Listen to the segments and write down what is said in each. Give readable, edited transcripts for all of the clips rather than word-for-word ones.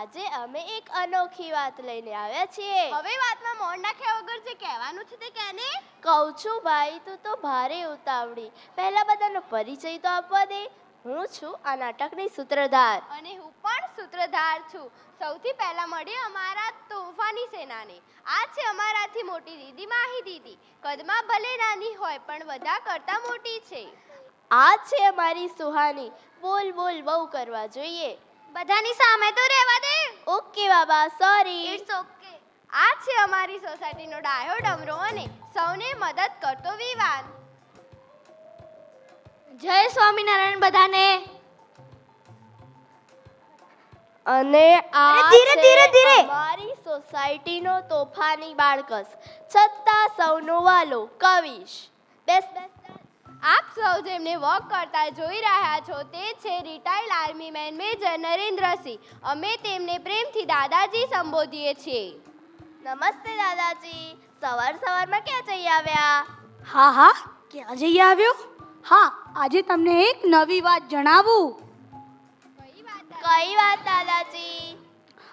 આજે અમે એક અનોખી વાત લઈને આવ્યા છીએ. હવે વાતમાં મોણ નાખ્યા વગર જે કહેવાનું છે તે કેને. કહું છું ભાઈ, તું તો ભારે ઉતાવળી. પહેલા બધાનો પરિચય તો આપવા દે. હું છું આ નાટકની સૂત્રધાર. અને હું પણ સૂત્રધાર છું. સૌથી પહેલા મળીએ અમારા તોફાની સેનાને. આ છે અમારાથી મોટી દીદી માહી દીદી. કદમાં ભલે નાની હોય પણ બધા કરતાં મોટી છે. આ છે અમારી સુહાની. બોલ બોલ બહુ કરવા જોઈએ. બધાની સામે તો રહેવા દે. ઓકે બાબા, સોરી. It's okay. આ છે અમારી સોસાયટીનો ડાયો ડમરો અને સૌને મદદ કરતો વિવાન. જય સ્વામિનારાયણ બધાને. અને આ છે અમારી સોસાયટીનો તોફાની બાળકસ, છતાં સૌનો વાલો કવિશ. બેસ બેસ. આપ સૌ જેમને વોક કરતા જોઈ રહ્યા છો તે છે retired army man major Narendrasinh. અમે તેમને પ્રેમથી દાદાજી સંબોધીએ છીએ. નમસ્તે દાદાજી. સવારમાં ક્યાં જઈ આવ્યા? હા, ક્યાં જઈ આવ્યો? હા, આજે તમને એક નવી વાત જણાવું. કઈ વાત દાદાજી?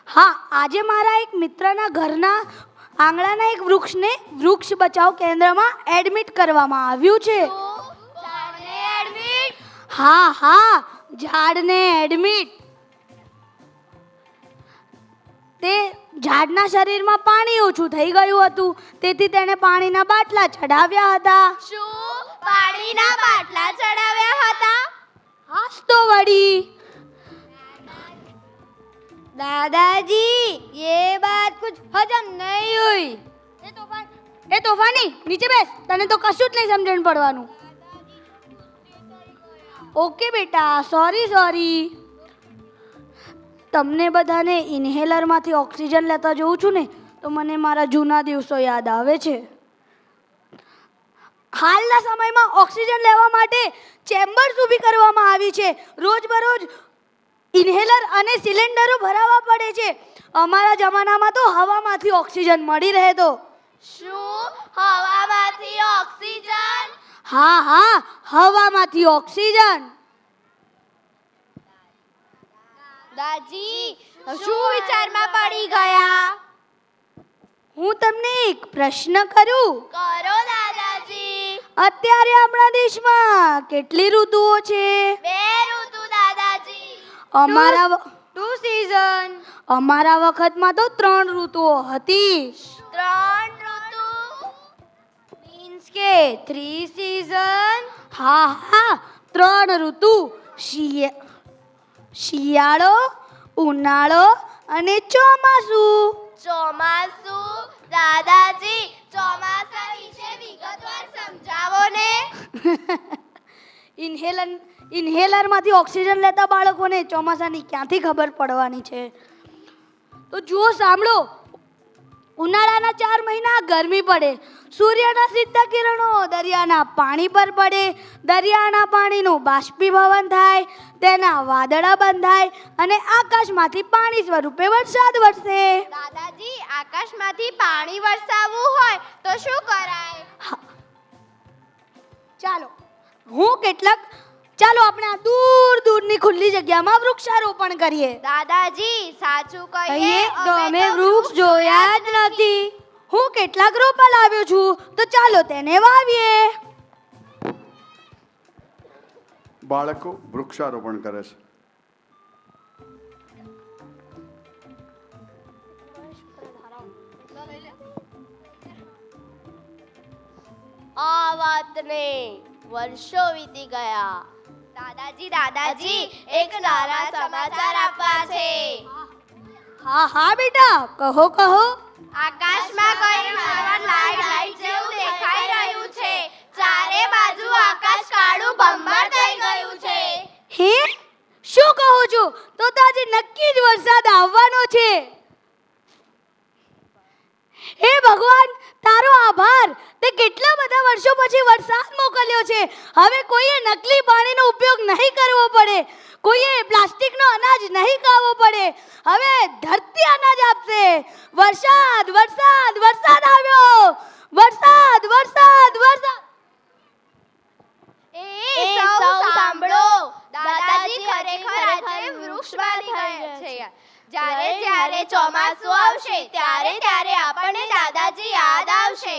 હા, આજે મારા એક મિત્રના ઘરના આંગણાના એક વૃક્ષને વૃક્ષ બચાવ કેન્દ્રમાં એડમિટ કરવામાં આવ્યું છે. હા, ઝાડને એડમિટ. તે ઝાડના શરીરમાં પાણી ઓછું થઈ ગયું હતું, તેથી તેણે પાણીના બાટલા ચડાવ્યા હતા. શું પાણીના બાટલા ચડાવ્યા હતા? હાસ તો વળી. दादाजी ये बात कुछ हजम नहीं हुई. એ તોફાની, નીચે બેસ. તને તો કશું જ નહીં સમજણ પડવાનું. ઓકે બેટા, સોરી. તમને બધાને ઇન્હેલરમાંથી ઓક્સિજન લેતા જોઉં છું ને, તો મને મારા જૂના દિવસો યાદ આવે છે. હાલના સમયમાં ઓક્સિજન લેવા માટે ચેમ્બર્સ ઊભી કરવામાં આવી છે. રોજબરોજ ઇન્હેલર અને સિલિન્ડરો ભરાવા પડે છે. અમારા જમાનામાં તો હવામાંથી ઓક્સિજન મળી રહે તો. શું હવામાંથી ઓક્સિજન? હા, હવામાંથી ઓક્સિજન. દાદાજી શું વિચારમાં પડી ગયા? હું તમને એક પ્રશ્ન કરું. કરો દાદાજી. અત્યારે આપણા દેશમાં કેટલી ઋતુઓ છે? 2 ઋતુ દાદાજી. Two season. અમારા વખતમાં તો 3 ઋતુઓ હતી. 3 ઋતુ મીન્સ કે 3 સીઝન. હા, 3 ઋતુ. શિયાળો, ઉનાળો અને ચોમાસું. ચોમાસું? દાદાજી, ચોમાસા વિશે વિગતવાર સમજાવો ને. ઇન્હેલરમાંથી ઓક્સિજન લેતા બાળકોને ચોમાસાની ક્યાંથી ખબર પડવાની છે? તો જુઓ, સાંભળો. ઉનાળાના 4 મહિના ગરમી પડે. સૂર્યના સીધા કિરણો દરિયાના પાણી પર પડે. દરિયાના પાણીનું બાષ્પીભવન થાય, તેના વાદળા બંધાય અને આકાશમાંથી પાણી સ્વરૂપે વરસાદ વરસે. દાદાજી, આકાશમાંથી પાણી વરસાવવું હોય તો શું કરાય? ચાલો આપણે આ દૂરની ખુલ્લી જગ્યામાં વૃક્ષારોપણ કરીએ. દાદાજી, સાચું કહીએ તો અમે વૃક્ષ જોયા જ નથી. હું કેટલાક રોપા લાવ્યો છું, તો ચાલો તેને વાવીએ. બાળકો વૃક્ષારોપણ કરે છે. આ વાતને વર્ષો વીતી ગયા. દાદાજી એક સારા સમાચાર આપવા છે. હા બેટા, કહો. આકાશમાં કંઈક લાઈટ જેવું દેખાઈ રહ્યું છે. ચારે બાજુ આકાશ કાળું ભંબર થઈ ગયું છે. હે, શું કહો છો? તો આજે નક્કી જ વરસાદ આવવાનો છે. હે ભગવાન, તારો આભાર. તે કેટલા બધા વર્ષો પછી વરસાદ મોકલ્યો છે. હવે કોઈએ નકલી પાણીનો ઉપયોગ નહીં કરવો પડે. કોઈએ પ્લાસ્ટિકનો અનાજ નહીં ખાવો પડે. હવે ધરતી અનાજ આપશે. વરસાદ આવ્યો. વરસાદ. એ સૌ સાંભળો. દાદાજી ખરેખર આજે વૃક્ષ બાંધી રહ્યા છે. જ્યારે જ્યારે ચોમાસું આવશે ત્યારે ત્યારે આપણને દાદાજી યાદ આવશે.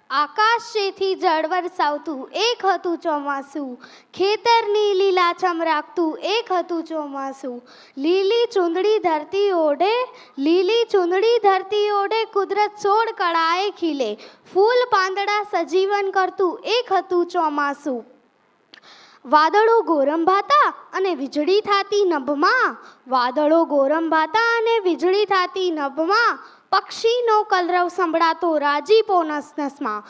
આકાશેથી જળ વરસાવતું એક હતું ચોમાસું, ખેતરની લીલાછમ રાખતું એક હતું ચોમાસું. લીલી ચૂંદડી ધરતી ઓઢે, લીલી ચૂંદડી ધરતી ઓઢે, કુદરત સોળ કળાએ ખીલે, ફૂલ પાંદડા સજીવન કરતું એક હતું ચોમાસું. વાદળો ગોરંભાતા અને વીજળી થાતી નભમાં, વાદળો ગોરંભાતા અને વીજળી થાતી નભમાં, પક્ષીનો કલરવ સંભળાતો રાજીપો નસનસમાં.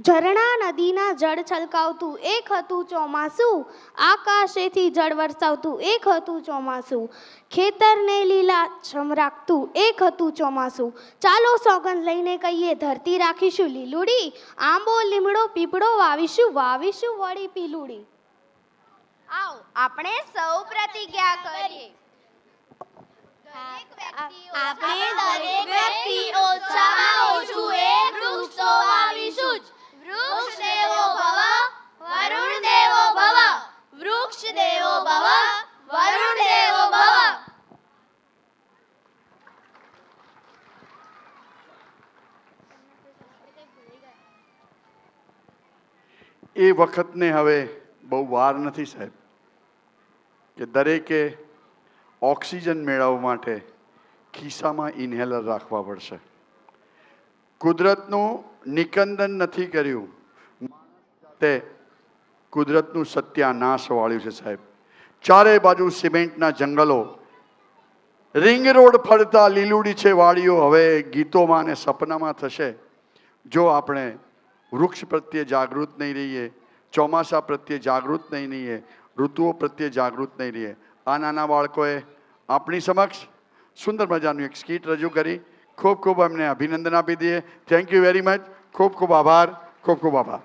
ઝરણા નદીના જળ છલકાવતું એક હતું ચોમાસું, આકાશેથી જળ વરસાવતું એક હતું ચોમાસું, ખેતરને લીલાછમ રાખતું એક હતું ચોમાસું. ચાલો સોગંદ લઈને કહીએ ધરતી રાખીશું લીલુડી, આંબો લીમડો પીપળો વાવીશું વાવીશું વળી પીલુડી. આવો આપણે સૌ પ્રતિજ્ઞા કરીએ. આપણે દરેક વ્યક્તિ ઓછામાં ઓછું એક વૃક્ષ તો વાવીશું જ. વૃક્ષ દેવો ભવ, વરુણ દેવો ભવ, વૃક્ષ દેવો ભવ, વરુણ દેવો ભવ. એ વખતને હવે બહુ વાર નથી સાહેબ કે દરેકે ઓક્સિજન મેળવવા માટે ખિસ્સામાં ઇન્હેલર રાખવા પડશે. કુદરતનું નિકંદન નથી કર્યું, તે કુદરતનું સત્યાનાશ વાળ્યું છે સાહેબ. ચારે બાજુ સિમેન્ટના જંગલો, રિંગ રોડ ફરતા લીલુડી છે વાડીઓ હવે ગીતોમાં અને સપનામાં થશે જો આપણે વૃક્ષ પ્રત્યે જાગૃત નહીં રહીએ, ચોમાસા પ્રત્યે જાગૃત નહીં રહીએ, ઋતુઓ પ્રત્યે જાગૃત નહીં રહીએ. આ નાના બાળકોએ આપણી સમક્ષ સુંદર મજાનું એક સ્કીટ રજૂ કરી. ખૂબ ખૂબ અમને અભિનંદન આપી દઈએ. Thank you very much. ખૂબ ખૂબ આભાર. ખૂબ ખૂબ આભાર.